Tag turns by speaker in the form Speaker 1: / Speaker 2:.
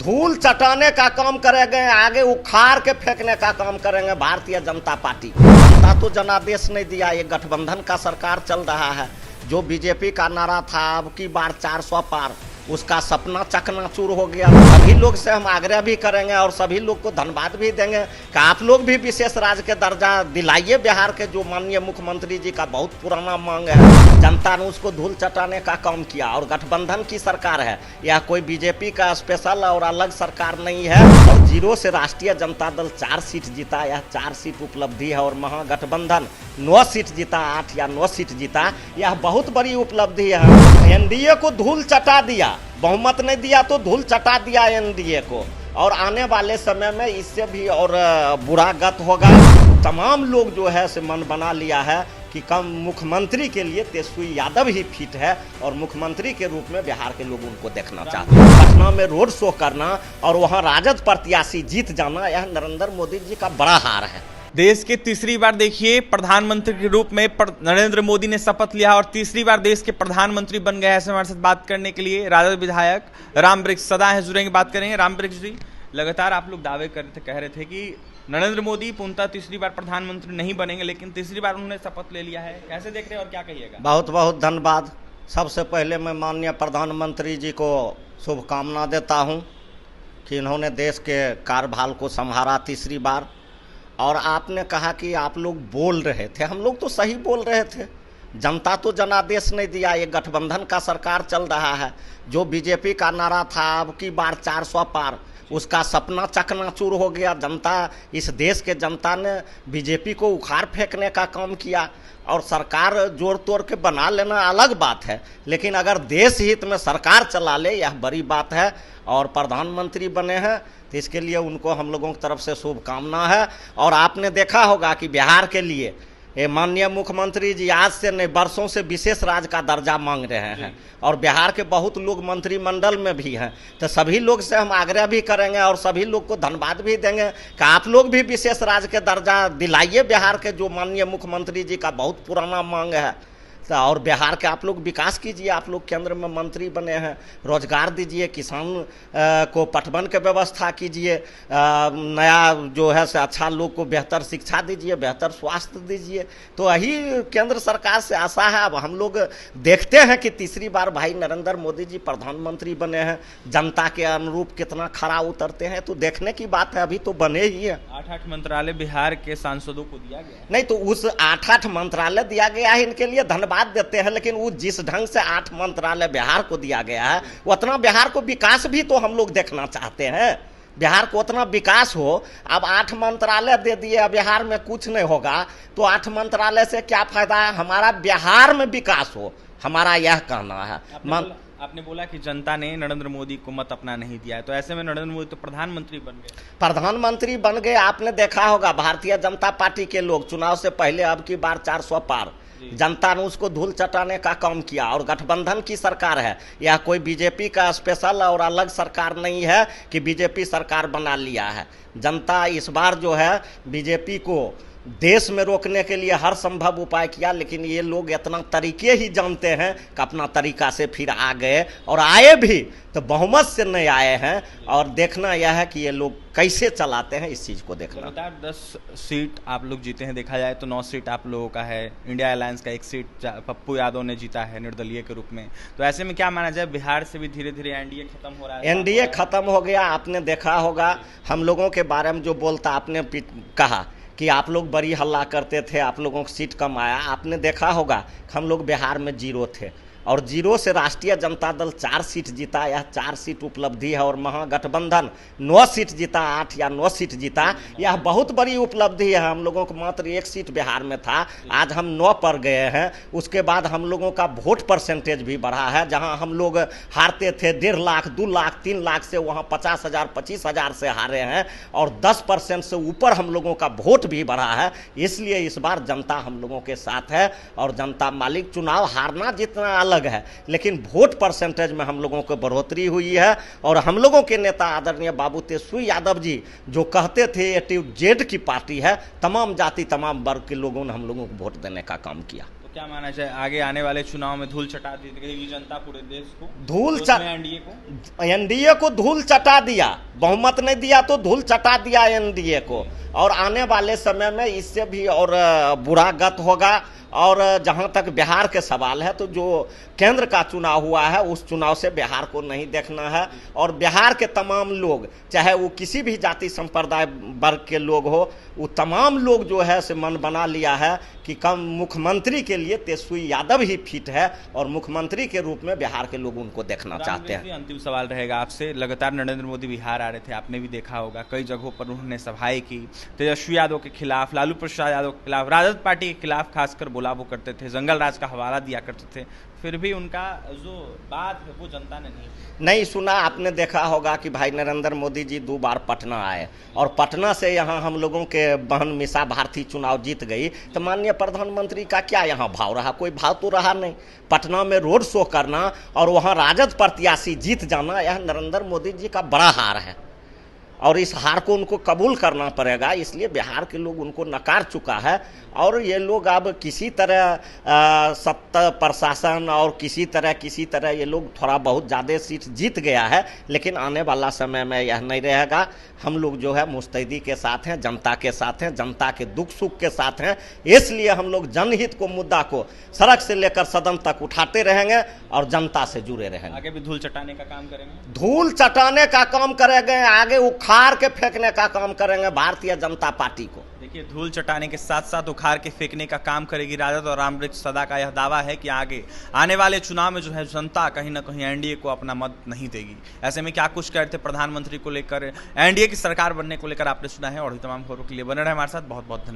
Speaker 1: धूल चटाने का काम करेंगे, आगे उखाड़ के फेंकने का काम करेंगे भारतीय जनता पार्टी। जनता तो जनादेश नहीं दिया, ये गठबंधन का सरकार चल रहा है। जो बीजेपी का नारा था अब की बार 400 पार, उसका सपना चकनाचूर हो गया। सभी लोग से हम आग्रह भी करेंगे और सभी लोग को धन्यवाद भी देंगे कि आप लोग भी विशेष राज्य के दर्जा दिलाइए बिहार के, जो माननीय मुख्यमंत्री जी का बहुत पुराना मांग है। जनता ने उसको धूल चटाने का काम किया और गठबंधन की सरकार है, यह कोई बीजेपी का स्पेशल और अलग सरकार नहीं है। और 0 से राष्ट्रीय जनता दल 4 सीट जीता, यह 4 सीट उपलब्धि है। और महागठबंधन 9 सीट जीता, 8 या 9 सीट जीता, यह बहुत बड़ी उपलब्धि है। एनडीए को धूल चटा दिया, बहुमत नहीं दिया तो धूल चटा दिया एनडीए को। और आने वाले समय में इससे भी और बुरा गत होगा। तमाम लोग जो है से मन बना लिया है कि कम मुख्यमंत्री के लिए तेजस्वी यादव ही फिट है और मुख्यमंत्री के रूप में बिहार के लोग उनको देखना चाहते हैं। पटना में रोड शो करना और वहां राजद प्रत्याशी जीत जाना, यह नरेंद्र मोदी जी का बड़ा हार है।
Speaker 2: देश के तीसरी बार देखिए प्रधानमंत्री के रूप में नरेंद्र मोदी ने शपथ लिया और तीसरी बार देश के प्रधानमंत्री बन गए। ऐसे हमारे साथ बात करने के लिए राजद विधायक रामवृक्ष सदा है, जुड़ेंगे, बात करेंगे। रामवृक्ष जी, लगातार आप लोग दावे कह रहे थे कि नरेंद्र मोदी पूर्णतः तीसरी बार प्रधानमंत्री नहीं बनेंगे, लेकिन तीसरी बार उन्होंने शपथ ले लिया है। कैसे देख रहे हैं और क्या कहिएगा?
Speaker 1: बहुत बहुत धन्यवाद। सबसे पहले मैं माननीय प्रधानमंत्री जी को शुभकामना देता हूँ कि इन्होंने देश के कार्यभार को संभाला तीसरी बार। और आपने कहा कि आप लोग बोल रहे थे, हम लोग तो सही बोल रहे थे। जनता तो जनादेश नहीं दिया, ये गठबंधन का सरकार चल रहा है। जो बीजेपी का नारा था अब की बार 400 पार, उसका सपना चकनाचूर हो गया। जनता, इस देश के जनता ने बीजेपी को उखाड़ फेंकने का काम किया। और सरकार जोड़ तोड़ के बना लेना अलग बात है, लेकिन अगर देश हित में सरकार चला ले, यह बड़ी बात है। और प्रधानमंत्री बने हैं तो इसके लिए उनको हम लोगों की तरफ से शुभकामना है। और आपने देखा होगा कि बिहार के लिए ये माननीय मुख्यमंत्री जी आज से नहीं, वर्षों से विशेष राज्य का दर्जा मांग रहे हैं। और बिहार के बहुत लोग मंत्रिमंडल में भी हैं, तो सभी लोग से हम आग्रह भी करेंगे और सभी लोग को धन्यवाद भी देंगे कि आप लोग भी विशेष राज्य के दर्जा दिलाइए बिहार के, जो माननीय मुख्यमंत्री जी का बहुत पुराना मांग है। और बिहार के आप लोग विकास कीजिए। आप लोग केंद्र में मंत्री बने हैं, रोजगार दीजिए, किसान को पटवन के व्यवस्था कीजिए, नया जो है से अच्छा लोग को बेहतर शिक्षा दीजिए, बेहतर स्वास्थ्य दीजिए। तो यही केंद्र सरकार से आशा है। अब हम लोग देखते हैं कि तीसरी बार भाई नरेंद्र मोदी जी प्रधानमंत्री बने हैं, जनता के अनुरूप कितना खरा उतरते हैं, तो देखने की बात है। अभी तो बने ही है।
Speaker 2: 8 मंत्रालय बिहार के सांसदों को दिया गया
Speaker 1: नहीं, तो उस 8 मंत्रालय दिया गया है, इनके लिए धन्यवाद देते हैं। लेकिन वो जिस ढंग से 8 मंत्रालय बिहार को दिया गया है, उतना बिहार को विकास भी तो हम लोग देखना चाहते हैं। बिहार को उतना विकास हो। अब 8 मंत्रालय दे दिए, बिहार में कुछ नहीं होगा, तो 8 मंत्रालय से क्या फायदा है? हमारा बिहार में विकास हो, हमारा यह कहना है।
Speaker 2: आपने बोला कि जनता ने नरेंद्र मोदी को मत अपना नहीं दिया है, तो ऐसे में नरेंद्र मोदी तो प्रधानमंत्री बन गए।
Speaker 1: प्रधानमंत्री बन गए। आपने देखा होगा भारतीय जनता पार्टी के लोग चुनाव से पहले अब की बार 400 पार, जनता ने उसको धूल चटाने का काम किया। और गठबंधन की सरकार है, यह कोई बीजेपी का स्पेशल और अलग सरकार नहीं है कि बीजेपी सरकार बना लिया है। जनता इस बार जो है बीजेपी को देश में रोकने के लिए हर संभव उपाय किया, लेकिन ये लोग इतना तरीके ही जानते हैं कि अपना तरीका से फिर आ गए। और आए भी तो बहुमत से नहीं आए हैं। और देखना यह है कि ये लोग कैसे चलाते हैं, इस चीज़ को देखना।
Speaker 2: 10 सीट आप लोग जीते हैं, देखा जाए तो 9 सीट आप लोगों का है। इंडिया अलायंस का 1 सीट पप्पू यादव ने जीता है निर्दलीय के रूप में। तो ऐसे में क्या माना जाए, बिहार से भी धीरे धीरे एनडीए खत्म हो रहा है?
Speaker 1: एनडीए खत्म हो गया। आपने देखा होगा हम लोगों के बारे में जो बोलता, आपने कहा कि आप लोग बड़ी हल्ला करते थे, आप लोगों को सीट कम आया। आपने देखा होगा हम लोग बिहार में 0 थे और 0 से राष्ट्रीय जनता दल 4 सीट जीता, यह 4 सीट उपलब्धि है। और महागठबंधन 9 सीट जीता, 8 या 9 सीट जीता, यह बहुत बड़ी उपलब्धि है। हम लोगों को मात्र 1 सीट बिहार में था, आज हम 9 पर गए हैं। उसके बाद हम लोगों का वोट परसेंटेज भी बढ़ा है। जहां हम लोग हारते थे 1.5 लाख, 2 लाख, 3 लाख से, वहां 50,000, 25,000 से हारे हैं। और 10% से ऊपर हम लोगों का वोट भी बढ़ा है। इसलिए इस बार जनता हम लोगों के साथ है। और जनता मालिक, चुनाव हारना जितना अलग है, लेकिन वोट परसेंटेज में हम लोगों को बढ़ोतरी हुई है। और हम लोगों के नेता आदरणीय बाबू तेजस्वी यादव जी जो कहते थे A to Z की पार्टी है, तमाम जाति तमाम वर्ग के लोगों ने हम लोगों को वोट देने का काम किया।
Speaker 2: तो क्या माना जाए, आगे आने वाले चुनाव में धूल चटा देगी जनता पूरे देश को?
Speaker 1: धूल
Speaker 2: एनडीए
Speaker 1: को धूल चटा दिया, बहुमत नहीं दिया तो धूल चटा दिया एनडीए को। और आने वाले समय में इससे भी और बुरा गत होगा। और जहां तक बिहार के सवाल है तो जो केंद्र का चुनाव हुआ है उस चुनाव से बिहार को नहीं देखना है। और बिहार के तमाम लोग, चाहे वो किसी भी जाति संप्रदाय वर्ग के लोग हो, वो तमाम लोग जो है से मन बना लिया है कि कम मुख्यमंत्री के लिए तेजस्वी यादव ही फिट है और मुख्यमंत्री के रूप में बिहार के लोग उनको देखना चाहते हैं।
Speaker 2: अंतिम सवाल रहेगा आपसे, लगातार नरेंद्र मोदी बिहार आ रहे थे, आपने भी देखा होगा कई जगहों पर उन्होंने सभाएं की तेजस्वी यादव के खिलाफ, लालू प्रसाद यादव के खिलाफ, राजद पार्टी के खिलाफ खासकर बोला वो करते थे, जंगल राज का हवाला दिया करते थे, फिर भी उनका जो बात है वो जनता ने नहीं
Speaker 1: सुना। आपने देखा होगा कि भाई नरेंद्र मोदी जी 2 बार पटना आए और पटना से यहाँ हम लोगों के बहन मीसा भारती चुनाव जीत गई, तो माननीय प्रधानमंत्री का क्या यहाँ भाव रहा? कोई भाव तो रहा नहीं। पटना में रोड शो करना और वहाँ राजद प्रत्याशी जीत जाना, यह नरेंद्र मोदी जी का बड़ा हार है और इस हार को उनको कबूल करना पड़ेगा। इसलिए बिहार के लोग उनको नकार चुका है और ये लोग अब किसी तरह सत्ता प्रशासन और किसी तरह ये लोग थोड़ा बहुत ज़्यादा सीट जीत गया है, लेकिन आने वाला समय में यह नहीं रहेगा। हम लोग जो है मुस्तैदी के साथ हैं, जनता के साथ हैं, जनता के दुख सुख के साथ हैं। इसलिए हम लोग जनहित को मुद्दा को सड़क से लेकर सदन तक उठाते रहेंगे और जनता से जुड़े रहेंगे।
Speaker 2: आगे भी धूल चटाने का काम करेंगे,
Speaker 1: धूल चटाने का काम करेंगे, आगे उखाड़ के फेंकने का काम करेंगे भारतीय जनता पार्टी को।
Speaker 2: देखिए, धूल चटाने के साथ साथ उखाड़ के फेंकने का काम करेगी राजद और रामवृक्ष सदा का यह दावा है कि आगे आने वाले चुनाव में जो है जनता कहीं ना कहीं एनडीए को अपना मत नहीं देगी। ऐसे में क्या कुछ कहते प्रधानमंत्री को लेकर, एनडीए की सरकार बनने को लेकर आपने सुना है। और तमाम खबरों के लिए बने रहे हमारे साथ। बहुत बहुत धन्यवाद।